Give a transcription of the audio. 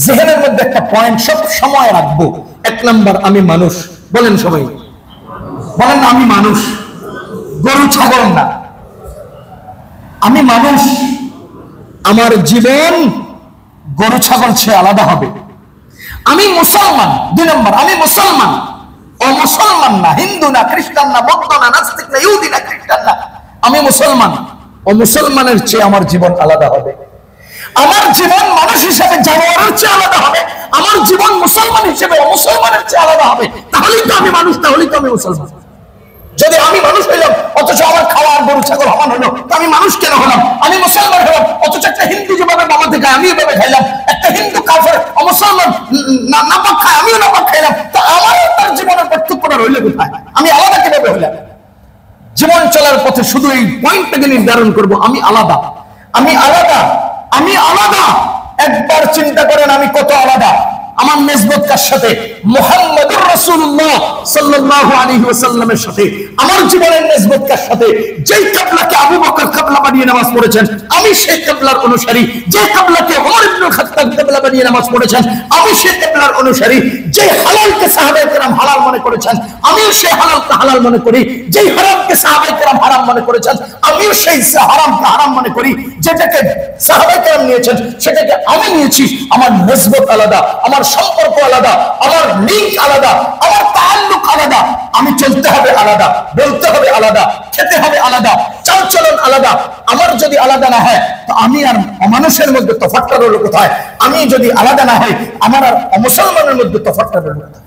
জেহেনের মধ্যে একটা পয়েন্ট সব সময় রাখবো। এক নাম্বার, আমি মানুষ। বলেন সবাই, বলেন না আমি মানুষ, গরু ছাগল না, আমি মানুষ। আমার জীবন গরু ছাগল চেয়ে আলাদা হবে। আমি মুসলমান। 2 নম্বর, আমি মুসলমান, অমুসলমান না, হিন্দু না, খ্রিস্টান না, বৌদ্ধ না, নাস্তিক না, ইহুদি না, খ্রিস্টান না, আমি মুসলমান। অমুসলমানের চেয়ে আমার জীবন আলাদা হবে। আমার জীবন মানুষ হিসেবে জানোয়ারের চেয়ে আলাদা হবে। আমার জীবন মুসলমান হিসেবে অমুসলমানের চেয়ে আলাদা হবে। তাহলেই তো আমি মানুষ, তাহলেই তো আমি মুসলমান। যদি আমি মানুষ হইলাম অথচ আমার খাওয়ার গরু ছাগল হমান হলো, তো আমি মানুষ কেন হলাম? আমি মুসলমান হলাম অথচ একটা হিন্দু যেভাবে নামাতে খায় আমি এভাবে খাইলাম, একটা হিন্দু কাফের মুসলমান নাপাক খায় আমিও নাপাক খাইলাম, তো আমার তার জীবনের পার্থক্যটা রইলে কোথায়? আমি আলাদা কিভাবে হইলাম? জীবন চলার পথে শুধু এই পয়েন্টটাকে নির্ধারণ করব, আমি আলাদা, আমি আলাদা, আমি আলাদা। একবার চিন্তা করেন আমি কত আলাদা। আমার নিসবত কার সাথে? মুহাম্মদুর রাসূলুল্লাহ সাল্লাল্লাহু আলাইহি ওয়াসাল্লামের সাথে। আমার জীবনের নিসবত কার সাথে? যেই কিবলাকে আবু বকর কিবলা বানিয়ে নামাজ পড়েছেন আমি সেই কিবলার অনুসারী। যে কিবলাকে ওমর ইবনে খাত্তাব কিবলা বানিয়ে নামাজ পড়েছেন আমি সেই কিবলার অনুসারী। যে হালালকে সাহাবায়ে কেরাম হালাল মনে করেছেন আমিও সেই হালালকে হালাল মনে করি। যে হারামকে সাহাবায়ে কেরাম হারাম মনে করেছেন আমিও সেই হারামকে হারাম মনে করি। যেটাকে সাহাবায়ে কেরাম নিয়েছেন সেটাকে আমি নিয়েছি। আমার নিসবত আলাদা, আমার সম্পর্ক আলাদা, আমার লিঙ্ক আলাদা, আমার তাআল্লুক আলাদা। আমি চলতে হবে আলাদা, বলতে হবে আলাদা, খেতে হবে আলাদা, চালচলন আলাদা। আমার যদি আলাদা না হয় তো আমি আর অমানুষের মধ্যে তফাৎটা রইল কোথায়? আমি যদি আলাদা না হয় আমার আর অমুসলমানের মধ্যে তফাৎটা রইল কোথায়?